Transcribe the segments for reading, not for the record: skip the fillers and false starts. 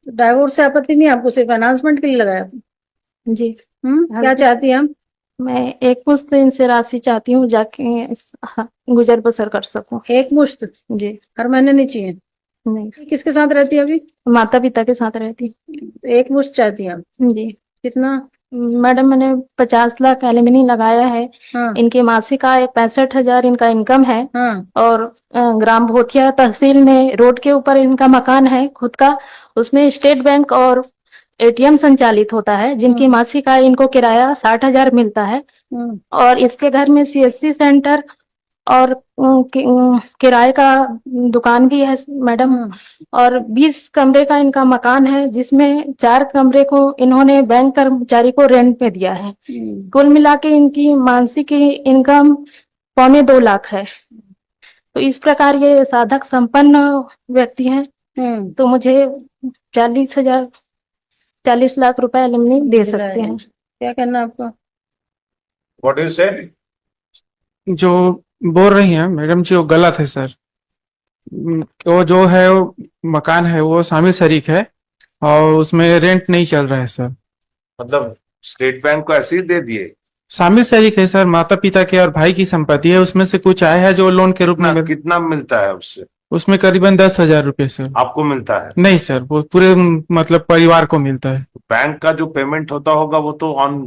तो डाइवोर्स से आपत्ति नहीं आपको, सिर्फ अनाउंसमेंट के लिए लगाया? जी। क्या चाहती हैं आप? मैं एक मुश्त इनसे राशि चाहती हूँ, जाके गुजर बसर कर सकूं। एक मुश्त? जी। हर महीने नहीं चाहिए? नहीं, किसके साथ रहती है अभी? माता पिता के साथ रहती। तो एक मुश्त चाहती हैं आप? जी। कितना? मैडम, मैंने 50 लाख एलिमनी लगाया है। हाँ। इनकी मासिक आय 65,000 इनका इनकम है। हाँ। और ग्राम भोथिया तहसील में रोड के ऊपर इनका मकान है खुद का। उसमें स्टेट बैंक और एटीएम संचालित होता है, जिनकी मासिक आय इनको किराया 60,000 मिलता है। और इसके घर में सीएससी सेंटर और किराए का दुकान भी है मैडम। और 20 कमरे का इनका मकान है, जिसमें 4 कमरे को इन्होंने बैंक कर्मचारी को रेंट पे दिया है। कुल मिला के इनकी मासिक इनकम 2.25 लाख है। तो इस प्रकार ये साधक संपन्न व्यक्ति हैं। तो मुझे 40 लाख रुपए एलिमनी दे सकते हैं। क्या करना आपको? व्हाट यू से? जो बोल रही हैं मैडम जी वो गलत है सर। वो जो है वो मकान है वो शामिल शरीक है और उसमें रेंट नहीं चल रहा है सर। मतलब स्टेट बैंक को ऐसे ही दे दिए? शामिल शरीक है सर, माता पिता के और भाई की संपत्ति है, उसमें से कुछ आया है जो लोन के रूप में। कितना मिलता है उससे? उसमें करीबन 10,000 रुपए सर। आपको मिलता है? नहीं सर, वो पूरे मतलब परिवार को मिलता है। बैंक का जो पेमेंट होता होगा वो तो ऑन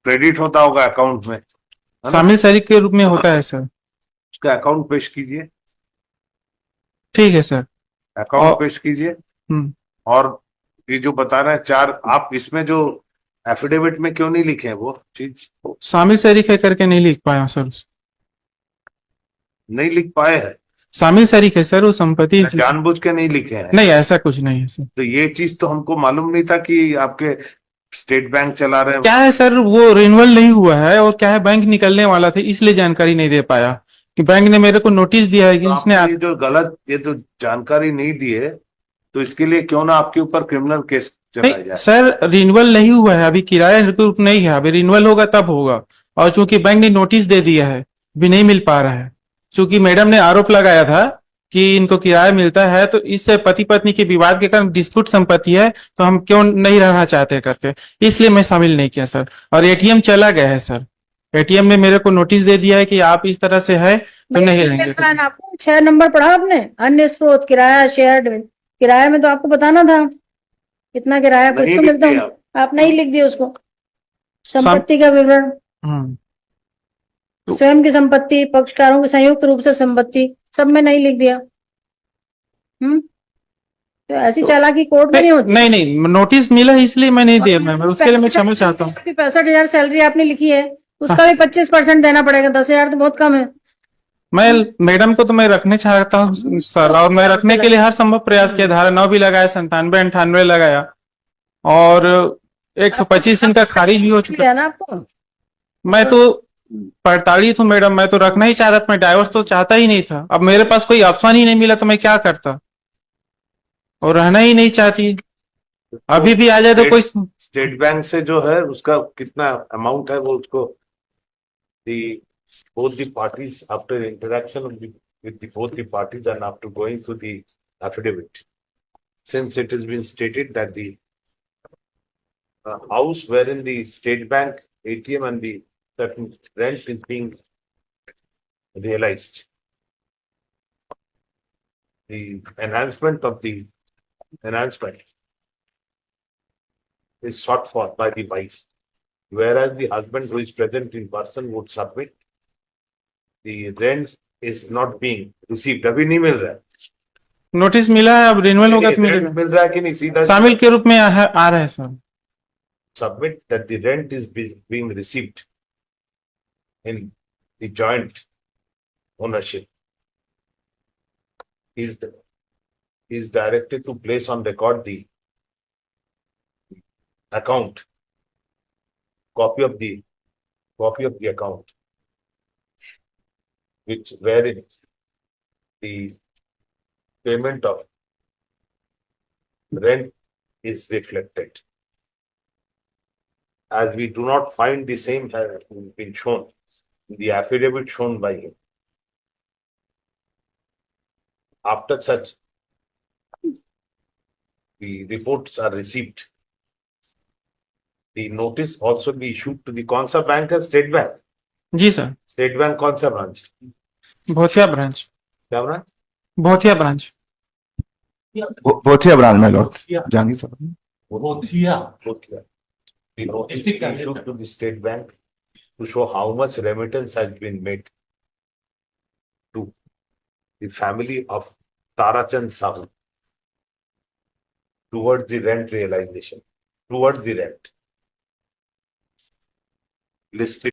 क्रेडिट होता होगा अकाउंट में, शामिल शरीक के रूप में होता है सर। उसका अकाउंट पेश कीजिए। ठीक है सर, अकाउंट पेश कीजिए। और ये जो बता रहे हैं 4, आप इसमें जो एफिडेविट में क्यों नहीं लिखे हैं वो चीज? शामिल शरीक है करके नहीं लिख पाया सर। नहीं लिख पाए हैं? शामिल शरीक है सर वो संपत्ति। जानबूझ के नहीं लिखे हैं? नहीं, ऐसा कुछ नहीं है सर। तो ये चीज तो हमको मालूम नहीं था कि आपके स्टेट बैंक चला रहे हैं। क्या है सर, वो रिन्यूअल नहीं हुआ है और क्या है बैंक निकलने वाला था, इसलिए जानकारी नहीं दे पाया कि बैंक ने मेरे को नोटिस दिया है कि तो उसने ये जो गलत, ये जो जानकारी नहीं दी है, तो इसके लिए क्यों ना आपके ऊपर क्रिमिनल केस चलाया जाए? सर रिन्यूअल नहीं हुआ है अभी, किराया नहीं है अभी, रिन्यूअल होगा तब होगा। और चूंकि बैंक ने नोटिस दे दिया है, अभी नहीं मिल पा रहा है। चूंकि मैडम ने आरोप लगाया था कि इनको किराया मिलता है, तो इससे पति पत्नी के विवाद के कारण डिस्प्यूट संपत्ति है, तो हम क्यों नहीं रहना चाहते करके, इसलिए मैं शामिल नहीं किया सर। और एटीएम चला गया है सर, एटीएम ने मेरे को नोटिस दे दिया है कि आप इस तरह से है तो नहीं रहेंगे। आपको 6 नंबर पढ़ा आपने? अन्य स्रोत, किराया, शेयर्ड। किराया में तो आपको बताना था कितना किराया कुछ तो मिलता है। आप नहीं लिख दिए उसको, संपत्ति का विवरण, स्वयं की संपत्ति, पक्षकारों की संयुक्त रूप से संपत्ति, सब में नहीं लिख दिया। तो ऐसी चालाकी कोर्ट में नहीं होती। नहीं, नोटिस मिला है इसलिए मैं नहीं दिया मैम, उसके लिए मैं क्षमा चाहता हूँ। 65,000 सैलरी आपने लिखी है, उसका भी 25% देना पड़ेगा। 10,000 तो बहुत कम है। मैं मैडम को तो मैं रखने चाहता हूँ सर, और मैं रखने के लिए हर संभव प्रयास किया। धारा 9 भी लगाया, 97, 98 लगाया, और 125 इनका खारिज भी हो चुका है ना आपको। मैं तो प्रताड़ित हूँ मैडम, मैं तो रखना ही चाहता था, मैं डाइवोर्स तो चाहता ही नहीं था। अब मेरे पास कोई ऑप्शन ही नहीं मिला तो मैं क्या करता, और रहना ही नहीं चाहती। अभी भी आ जाए तो कोई। स्टेट बैंक से जो है उसका कितना अमाउंट है वो उसको both the parties after interaction with both the parties and after going through the affidavit, since it has been stated that the house wherein the state bank ATM and the certain rent is being realized, the enhancement of the enhancement is sought for by the wife, whereas the husband who is present in person would submit the rent is not being received. अभी नहीं मिल रहा है। Notice मिला है, अब renewal होगा तो मिल रहा है कि नहीं? सीधा शामिल के रूप में आ रहा है sir. Submit that the rent is being received in the joint ownership. He is directed to place on record the account, copy of the account, which wherein the payment of rent is reflected. As we do not find the same has been shown in the affidavit shown by him. After such the reports are received, the notice also be issued to the कौन सा bank है? State bank. जी sir, state bank कौन सा branch? Bhothia branch, क्या branch? Bhothia branch. Bhothia branch में लॉर्ड जानी sir. Bothia. The notice be issued to the state bank to show how much remittance has been made to the family of Tarachand Sahu towards the rent realization, towards the rent. Listed